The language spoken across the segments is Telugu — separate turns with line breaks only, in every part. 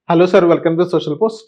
Hello sir, welcome to social post.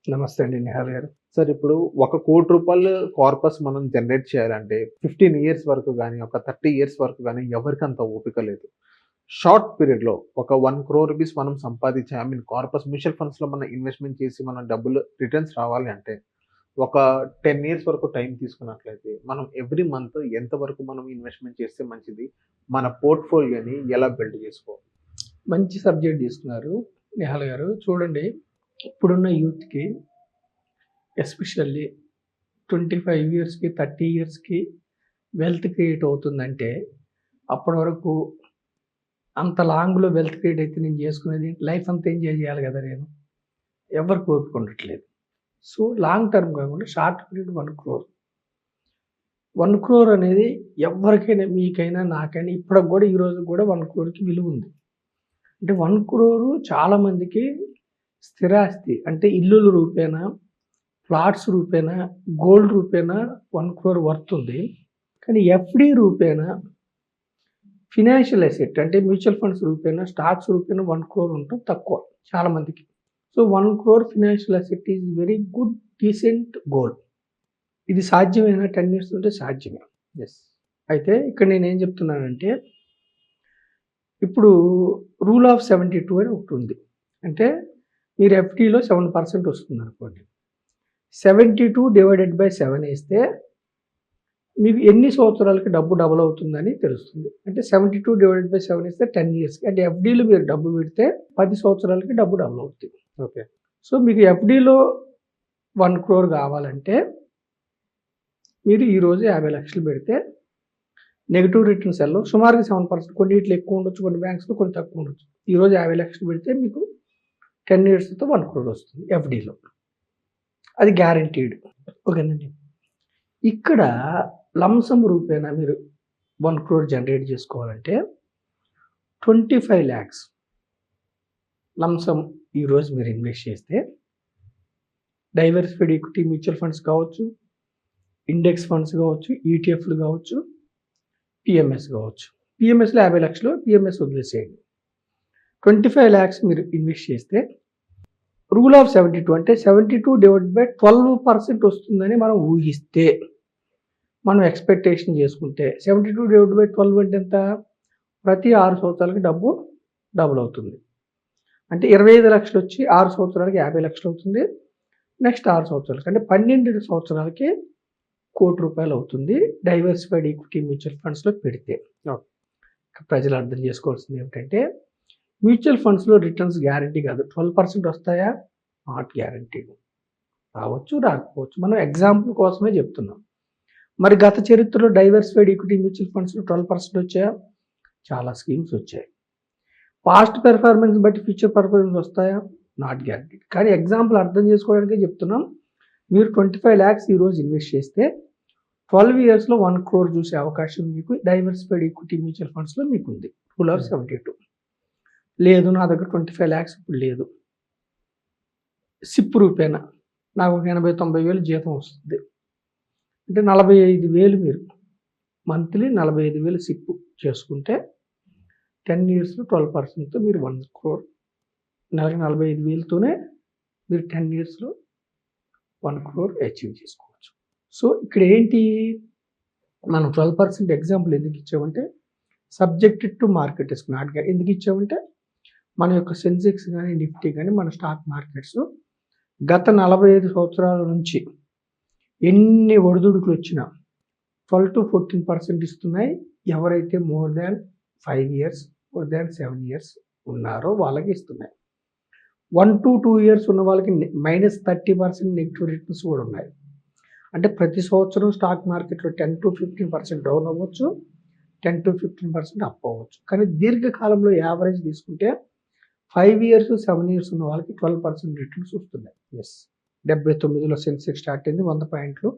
నమస్తే అండి నిహాల్ గారు.
సార్, ఇప్పుడు ₹1,00,00,000 కార్పస్ మనం జనరేట్ చేయాలంటే 15 ఇయర్స్ వరకు గానీ, ఒక 30 ఇయర్స్ వరకు గానీ ఎవరికీ అంత ఓపిక లేదు. షార్ట్ పీరియడ్‌లో ఒక ₹1,00,00,000 మనం సంపాదించి కార్పస్ మ్యూచువల్ ఫండ్స్‌లో మనం ఇన్వెస్ట్‌మెంట్ చేసి మన డబ్బులు రిటర్న్స్ రావాలి అంటే ఒక 10 ఇయర్స్ వరకు టైం తీసుకున్నట్లయితే మనం ఎవ్రీ మంత్ ఎంత వరకు మనం ఇన్వెస్ట్‌మెంట్ చేస్తే మంచిది? మన పోర్ట్‌ఫోలియోని ఎలా బిల్డ్ చేసుకోవాలి?
మంచి సబ్జెక్ట్ తీసుకున్నారు నిహాల్ గారు. చూడండి, ఇప్పుడున్న యూత్‌కి ఎస్పెషల్లీ 25 ఇయర్స్‌కి, 30 ఇయర్స్‌కి వెల్త్ క్రియేట్ అవుతుందంటే అప్పటి వరకు అంత లాంగ్‌లో వెల్త్ క్రియేట్ అయితే నేను చేసుకునేది లైఫ్ అంతా ఎంజాయ్ చేయాలి కదా నేను. ఎవరికి ఓపిక ఉండట్లేదు. సో లాంగ్ టర్మ్ కాకుండా షార్ట్ పీరియడ్ 1,00,00,000. 1,00,00,000 అనేది ఎవరికైనా, మీకైనా, నాకైనా ఇప్పటికి కూడా ఈ రోజు కూడా 1,00,00,000కి విలువ ఉంది. అంటే 1,00,00,000 చాలామందికి స్థిరాస్తి, అంటే ఇల్లుల రూపేణా, ప్లాట్స్ రూపేణా, గోల్డ్ రూపేణా 1,00,00,000 వర్త్ ఉంది. కానీ ఎఫ్‌డి రూపేణా, ఫినాన్షియల్ అసెట్ అంటే మ్యూచువల్ ఫండ్స్ రూపేణా, స్టాక్స్ రూపేణా 1,00,00,000 ఉండటం తక్కువ చాలామందికి. So 1,00,00,000 financial asset is very good decent goal. ఇది సాధ్యమేనా? 10 ఇయర్స్ ఉంటే సాధ్యమే.
యెస్.
అయితే ఇక్కడ నేనేం చెప్తున్నానంటే, ఇప్పుడు రూల్ ఆఫ్ 72 అని ఒకటి ఉంది. అంటే మీరు ఎఫ్‌డిలో 7% వస్తుందనుకోండి. 72 డివైడెడ్ బై 7 వేస్తే మీకు ఎన్ని సంవత్సరాలకి డబ్బు డబుల్ అవుతుందని తెలుస్తుంది. అంటే 72 డివైడెడ్ బై 7 ఇస్తే 10 ఇయర్స్‌కి. అంటే ఎఫ్‌డిలో మీరు డబ్బు పెడితే 10 సంవత్సరాలకి డబ్బు డబుల్ అవుతుంది.
ఓకే.
సో మీకు ఎఫ్‌డిలో 1,00,00,000 కావాలంటే మీరు ఈరోజు 50,00,000 పెడితే నెగెటివ్ రిటర్న్స్ వెళ్ళవు. సుమారుగా 7%. కొన్నిట్లో ఎక్కువ ఉండొచ్చు, కొన్ని బ్యాంక్స్‌లో కొన్ని తక్కువ ఉండొచ్చు. ఈరోజు 50,00,000 పెడితే మీకు 10 ఇయర్స్‌తో 1,00,00,000 వస్తుంది ఎఫ్‌డిలో. అది గ్యారంటీడ్. ఓకేనండి. ఇక్కడ లంసమ్ రూపేణా మీరు 1,00,00,000 జనరేట్ చేసుకోవాలంటే 25 lakhs లంసమ్ ఈరోజు మీరు ఇన్వెస్ట్ చేస్తే డైవర్సిఫైడ్ ఈక్విటీ మ్యూచువల్ ఫండ్స్ కావచ్చు, ఇండెక్స్ ఫండ్స్ కావచ్చు, ఈటీఎఫ్లు కావచ్చు, పిఎంఎస్ కావచ్చు. పిఎంఎస్లో 50,00,000, పిఎంఎస్ వదిలేసేయండి. 25 lakhs మీరు ఇన్వెస్ట్ చేస్తే రూల్ ఆఫ్ 72 అంటే 72 డివైడెడ్ బై 12% వస్తుందని మనం ఊహిస్తే, మనం ఎక్స్పెక్టేషన్ చేసుకుంటే 72 డివైడెడ్ బై 12 అంటే ఎంత? ప్రతి 6 సంవత్సరాలకి డబ్బు డబుల్ అవుతుంది. అంటే 25,00,000 వచ్చి 6 సంవత్సరాలకి 50,00,000 అవుతుంది. నెక్స్ట్ 6 సంవత్సరాలకి అంటే 12 సంవత్సరాలకి ₹1,00,00,000 అవుతుంది డైవర్సిఫైడ్ ఈక్విటీ మ్యూచువల్ ఫండ్స్‌లో పెడితే. ప్రజలు అర్థం చేసుకోవాల్సింది ఏమిటంటే, మ్యూచువల్ ఫండ్స్‌లో రిటర్న్స్ గ్యారంటీ కాదు. 12% వస్తాయా? Not guaranteed. రావచ్చు, రాకపోవచ్చు. మనం ఎగ్జాంపుల్ కోసమే చెప్తున్నాం. మరి గత చరిత్రలో డైవర్సిఫైడ్ ఈక్విటీ మ్యూచువల్ ఫండ్స్‌లో 12% వచ్చాయా? చాలా స్కీమ్స్ వచ్చాయి. పాస్ట్ పెర్ఫార్మెన్స్ బట్టి ఫ్యూచర్ పెర్ఫార్మెన్స్ వస్తాయా? Not guaranteed. కానీ ఎగ్జాంపుల్ అర్థం చేసుకోవడానికే చెప్తున్నాం. మీరు 25 lakhs ఈరోజు ఇన్వెస్ట్ చేస్తే 12 ఇయర్స్‌లో 1,00,00,000 చూసే అవకాశం మీకు డైవర్సిఫైడ్ ఈక్విటీ మ్యూచువల్ ఫండ్స్‌లో మీకుంది. Rule of 72. లేదు, నా దగ్గర 25 lakhs ఇప్పుడు లేదు. సిప్ రూపేణా నాకు 80,000-90,000 జీతం వస్తుంది. అంటే 45,000 మీరు మంత్లీ 45,000 సిప్ చేసుకుంటే 10 ఇయర్స్‌లో 12%తో మీరు 1,00,00,000 నెలకి 45,000తోనే మీరు 10 ఇయర్స్‌లో 1,00,00,000 అచీవ్ చేసుకోవచ్చు. సో ఇక్కడ ఏంటి, మనం 12% ఎగ్జాంపుల్ ఎందుకు ఇచ్చామంటే సబ్జెక్టెడ్ టు మార్కెట్ రిస్క్. నాట్‌గా ఎందుకు ఇచ్చామంటే మన యొక్క సెన్సెక్స్ కానీ, నిఫ్టీ కానీ, మన స్టాక్ మార్కెట్స్ గత 45 సంవత్సరాల నుంచి ఎన్ని ఒడిదుడుకులు వచ్చినా 12-14% ఇస్తున్నాయి. ఎవరైతే more than 5 years, more than 7 years ఉన్నారో వాళ్ళకి ఇస్తున్నాయి. 1-2 ఇయర్స్ ఉన్న వాళ్ళకి -30% నెగిటివ్ రిటర్న్స్ కూడా ఉన్నాయి. అంటే ప్రతి సంవత్సరం స్టాక్ మార్కెట్లో 10-15% డౌన్ అవ్వచ్చు, 10-15% అప్ అవ్వచ్చు. కానీ దీర్ఘకాలంలో యావరేజ్ తీసుకుంటే 5 ఇయర్స్, 7 ఇయర్స్ ఉన్న వాళ్ళకి 12% రిటర్న్స్ వస్తున్నాయి.
యెస్.
79లో సెన్సెక్స్ స్టార్ట్ అయింది, 100 పాయింట్లు.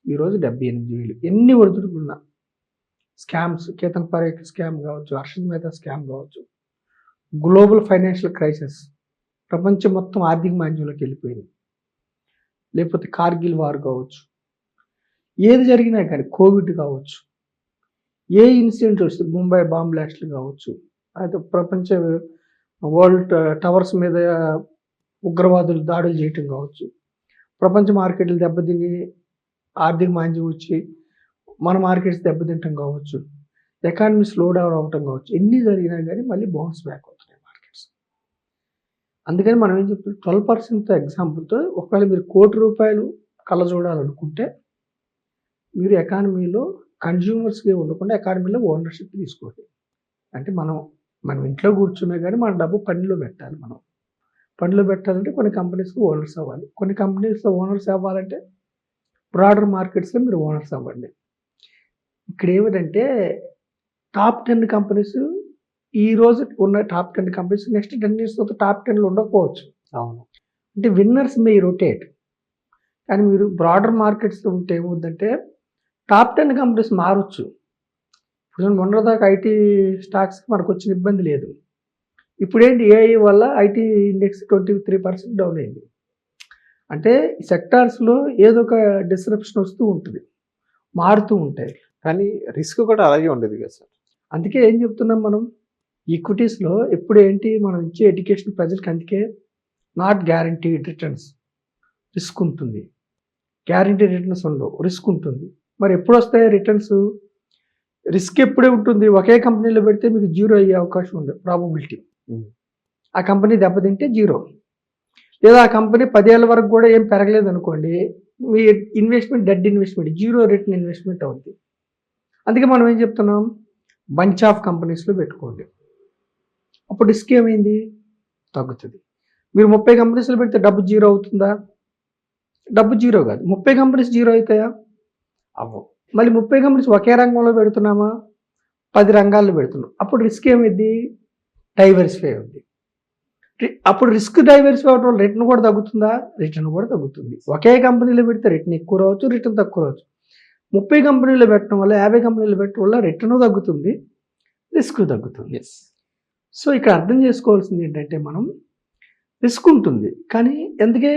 ఈరోజు 78,000. ఎన్ని ఒడిదుడుకులున్నా, స్కామ్స్, కేతన్ పారేఖ్ స్కామ్ కావచ్చు, హర్షద్ మెహతా స్కామ్ కావచ్చు, గ్లోబల్ ఫైనాన్షియల్ క్రైసిస్, ప్రపంచం మొత్తం ఆర్థిక మాంద్యంలోకి వెళ్ళిపోయింది. లేకపోతే కార్గిల్ వార్ కావచ్చు, ఏది జరిగినా కానీ, కోవిడ్ కావచ్చు, ఏ ఇన్సిడెంట్ వస్తే ముంబై బాంబ్ బ్లాస్ట్లు కావచ్చు, అయితే ప్రపంచ వరల్డ్ టవర్స్ మీద ఉగ్రవాదులు దాడులు చేయటం కావచ్చు, ప్రపంచ మార్కెట్లు దెబ్బతిని ఆర్థిక మాంద్యం వచ్చి మన మార్కెట్స్ దెబ్బతింటం కావచ్చు, ఎకానమీ స్లో డౌన్ అవ్వటం కావచ్చు, ఎన్ని జరిగినా కానీ మళ్ళీ బౌన్స్ బ్యాక్ అవుతున్నాయి మార్కెట్స్. అందుకని మనం ఏం చెప్తాం, 12% ఎగ్జాంపుల్తో ఒకవేళ మీరు ₹1,00,00,000 కళ్ళ చూడాలనుకుంటే మీరు ఎకానమీలో కన్జ్యూమర్స్గా ఉండకుండా ఎకానమీలో ఓనర్షిప్ తీసుకోండి. అంటే మనం ఇంట్లో కూర్చున్నా కానీ మన డబ్బు పనిలో పెట్టాలి. మనం పనిలో పెట్టాలంటే కొన్ని కంపెనీస్కి ఓనర్స్ అవ్వాలి. కొన్ని కంపెనీస్లో ఓనర్స్ అవ్వాలంటే బ్రాడర్ మార్కెట్స్లో మీరు ఓనర్స్ అవ్వండి. ఇక్కడ ఏమిటంటే టాప్ 10 కంపెనీస్ ఈ రోజు ఉన్న టాప్ 10 కంపెనీస్ నెక్స్ట్ 10 years తర్వాత టాప్ 10లో ఉండకపోవచ్చు.
అవును.
అంటే విన్నర్స్ మే రొటేట్. కానీ మీరు బ్రాడర్ మార్కెట్స్లో ఉంటే ఏమవుద్దంటే టాప్ 10 కంపెనీస్ మారొచ్చు. ఇప్పుడు మొన్నటిదాకా ఐటీ స్టాక్స్కి మనకు వచ్చిన ఇబ్బంది లేదు. ఇప్పుడేంటి ఏఐ వల్ల ఐటీ ఇండెక్స్ 23% డౌన్ అయింది. అంటే సెక్టార్స్లో ఏదో ఒక డిస్రప్షన్ వస్తూ ఉంటుంది, మారుతూ ఉంటాయి.
కానీ రిస్క్ కూడా అలాగే ఉండేది కదా సార్.
అందుకే ఏం చెప్తున్నాం మనం, ఈక్విటీస్లో ఎప్పుడు ఏంటి మనం ఇచ్చే ఎడ్యుకేషన్ ప్రజలకి, అందుకే నాట్ గ్యారంటీడ్ రిటర్న్స్, రిస్క్ ఉంటుంది. గ్యారంటీడ్ రిటర్న్స్ ఉండవు, రిస్క్ ఉంటుంది. మరి ఎప్పుడు వస్తాయి రిటర్న్స్? రిస్క్ ఎప్పుడే ఉంటుంది, ఒకే కంపెనీలో పెడితే మీకు జీరో అయ్యే అవకాశం ఉంది, ప్రాబబిలిటీ. ఆ కంపెనీ దెబ్బతింటే జీరో, లేదా ఆ కంపెనీ 10 ఏళ్ళ వరకు కూడా ఏం పెరగలేదు అనుకోండి, మీ investment dead investment, zero return investment అవుతుంది. అందుకే మనం ఏం చెప్తున్నాం, బంచ్ ఆఫ్ కంపెనీస్లో పెట్టుకోండి. అప్పుడు రిస్క్ ఏమైంది, తగ్గుతుంది. మీరు 30 కంపెనీస్లో పెడితే డబ్బు జీరో అవుతుందా? డబ్బు జీరో కాదు. 30 కంపెనీస్ జీరో అవుతాయా? అవ్వవు. మళ్ళీ 30 కంపెనీస్ ఒకే రంగంలో పెడుతున్నామా? 10 రంగాల్లో పెడుతున్నాం. అప్పుడు రిస్క్ ఏమైంది, డైవర్సిఫై అవుద్ది. అప్పుడు రిస్క్ డైవర్సిఫై అవడం వల్ల రిటర్న్ కూడా తగ్గుతుందా? రిటర్న్ కూడా తగ్గుతుంది. ఒకే కంపెనీలో పెడితే రిటర్న్ ఎక్కువ రావచ్చు, రిటర్న్ తక్కువ రావచ్చు. 30 కంపెనీలో పెట్టడం వల్ల, 50 కంపెనీలో పెట్టడం వల్ల రిటర్న్ తగ్గుతుంది, రిస్క్ తగ్గుతుంది. సో ఇక్కడ అర్థం చేసుకోవాల్సింది ఏంటంటే, మనం రిస్క్ ఉంటుంది. కానీ ఎందుకే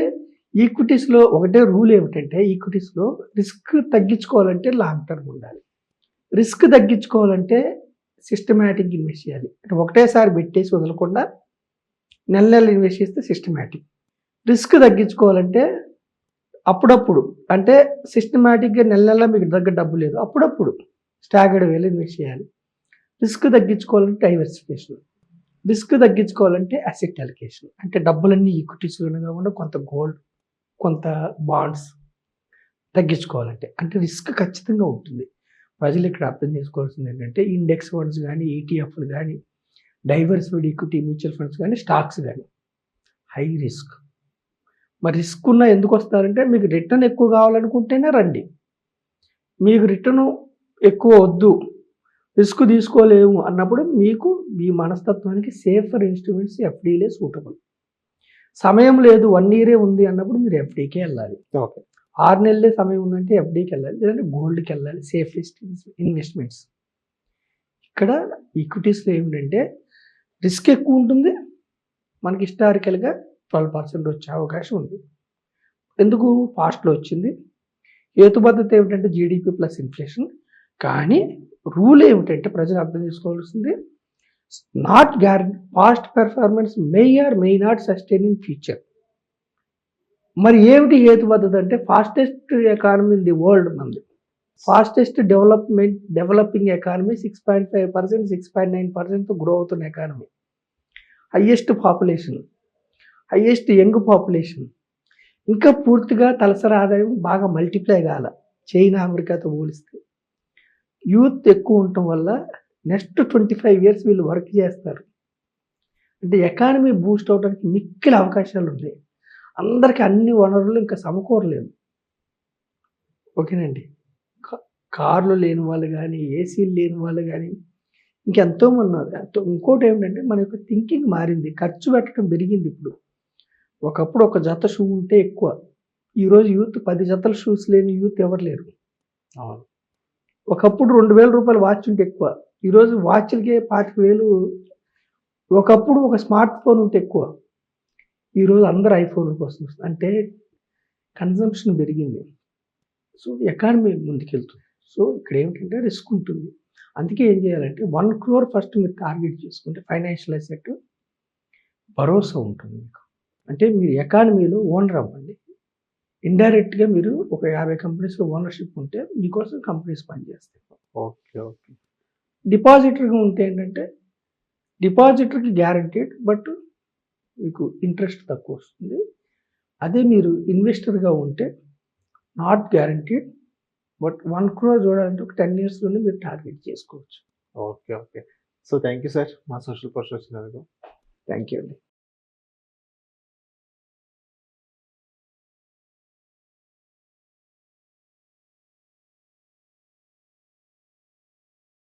ఈక్విటీస్లో ఒకటే రూల్ ఏమిటంటే, ఈక్విటీస్లో రిస్క్ తగ్గించుకోవాలంటే లాంగ్ టర్మ్ ఉండాలి. రిస్క్ తగ్గించుకోవాలంటే సిస్టమేటిక్ ఇన్వెస్ట్ చేయాలి. అంటే ఒకటేసారి పెట్టేసి వదలకుండా నెల నెలలు ఇన్వెస్ట్ చేస్తే సిస్టమేటిక్. రిస్క్ తగ్గించుకోవాలంటే అప్పుడప్పుడు, అంటే సిస్టమేటిక్గా నెల నెల మీకు దగ్గర డబ్బు లేదు, అప్పుడప్పుడు స్టాగర్డ్ వేలో ఇన్వెస్ట్ చేయాలి. రిస్క్ తగ్గించుకోవాలంటే డైవర్సిఫికేషన్, రిస్క్ తగ్గించుకోవాలంటే అసెట్ అలికేషన్. అంటే డబ్బులన్నీ ఈక్విటీస్లోనే కాకుండా కొంత గోల్డ్, కొంత బాండ్స్ తగ్గించుకోవాలంటే, అంటే రిస్క్ ఖచ్చితంగా ఉంటుంది. ప్రజలు ఇక్కడ అర్థం చేసుకోవాల్సింది ఏంటంటే, ఇండెక్స్ ఫండ్స్ కానీ, ఈటీఎఫ్లు కానీ, డైవర్సిఫైడ్ ఈక్విటీ మ్యూచువల్ ఫండ్స్ కానీ, స్టాక్స్ కానీ హై రిస్క్. మరి రిస్క్ ఉన్న ఎందుకు వస్తారంటే, మీకు రిటర్న్ ఎక్కువ కావాలనుకుంటేనే రండి. మీకు రిటర్న్ ఎక్కువ వద్దు, రిస్క్ తీసుకోలేము అన్నప్పుడు మీకు మీ మనస్తత్వానికి సేఫర్ ఇన్స్ట్రుమెంట్స్ ఎఫ్డీలే సూటబుల్. సమయం లేదు, 1 year ఉంది అన్నప్పుడు మీరు ఎఫ్డీకే వెళ్ళాలి.
ఓకే.
6 నెలలే సమయం ఉందంటే ఎఫ్డీకి వెళ్ళాలి, లేదంటే గోల్డ్కి వెళ్ళాలి, సేఫెస్ట్ ఇన్వెస్ట్మెంట్స్. ఇక్కడ ఈక్విటీస్లో ఏమిటంటే రిస్క్ ఎక్కువ ఉంటుంది, మనకి హిస్టారికల్గా 12% వచ్చే అవకాశం ఉంది. ఎందుకు పాస్ట్లో వచ్చింది. హేతుబద్ధత ఏమిటంటే జీడిపి ప్లస్ ఇన్ఫ్లేషన్. కానీ రూల్ ఏమిటంటే ప్రజలు అర్థం చేసుకోవాల్సింది, not guarantee past performance may or may not sustain in future. మరి ఏమిటి హేతుబద్ధత అంటే, fastest economy in the world మంది, ఫాస్టెస్ట్ డెవలపింగ్ ఎకానమీ 6.5%, 6.9%తో గ్రో అవుతున్న economy, highest population, highest young population, ఇంకా పూర్తిగా తలసరి ఆదాయం బాగా మల్టిప్లై కాల చైనా అమెరికాతో పోలిస్తే. యూత్ ఎక్కువ ఉండటం వల్ల నెక్స్ట్ 25 years వీళ్ళు వర్క్ చేస్తారు. అంటే ఎకానమీ బూస్ట్ అవడానికి మిక్కిలి అవకాశాలు ఉన్నాయి. అందరికీ అన్ని వనరులు ఇంకా సమకూరలేదు. ఓకేనండి. కార్లు లేని వాళ్ళు కానీ, ఏసీలు లేని వాళ్ళు కానీ ఇంకెంతోమంది ఉన్నారు. ఇంకోటి ఏమిటంటే మన యొక్క థింకింగ్ మారింది, ఖర్చు పెట్టడం పెరిగింది. ఇప్పుడు ఒకప్పుడు ఒక జత షూ ఉంటే ఎక్కువ, ఈరోజు యూత్ 10 జతల షూస్ లేని యూత్ ఎవరు లేరు.
అవును.
ఒకప్పుడు ₹2,000 వాచ్ ఉంటే ఎక్కువ, ఈరోజు వాచ్లకే 25,000. ఒకప్పుడు ఒక స్మార్ట్ ఫోన్ ఉంటే ఎక్కువ, ఈరోజు అందరు ఐఫోన్ కోసం. అంటే కన్జంప్షన్ పెరిగింది. సో ఎకానమీ ముందుకెళ్తుంది. సో ఇక్కడ ఏమిటంటే రిస్క్ ఉంటుంది. అందుకే ఏం చేయాలంటే 1 crore ఫస్ట్ మీరు టార్గెట్ చేసుకుంటే ఫైనాన్షియల్ అసెట్ భరోసా ఉంటుంది మీకు. అంటే మీరు ఎకానమీలో ఓనర్ అవ్వండి. ఇండైరెక్ట్‌గా మీరు ఒక 50 కంపెనీస్‌లో ఓనర్‌షిప్ ఉంటే మీకోసం కంపెనీస్ పనిచేస్తాయి.
ఓకే. ఓకే.
డిపాజిటర్‌గా ఉంటే ఏంటంటే డిపాజిటర్‌కి గ్యారంటీడ్ బట్ మీకు ఇంట్రెస్ట్ తక్కువొస్తుంది. అదే మీరు ఇన్వెస్టర్‌గా ఉంటే నాట్ గ్యారంటీడ్ బట్ 1 క్రోర్ చూడాలంటే ఒక 10 ఇయర్స్‌లోనే మీరు టార్గెట్ చేసుకోవచ్చు.
Okay. Okay. So, thank you sir మా సోషల్ పోస్ట్ వచ్చినందుకు.
థాంక్ యూ అండి.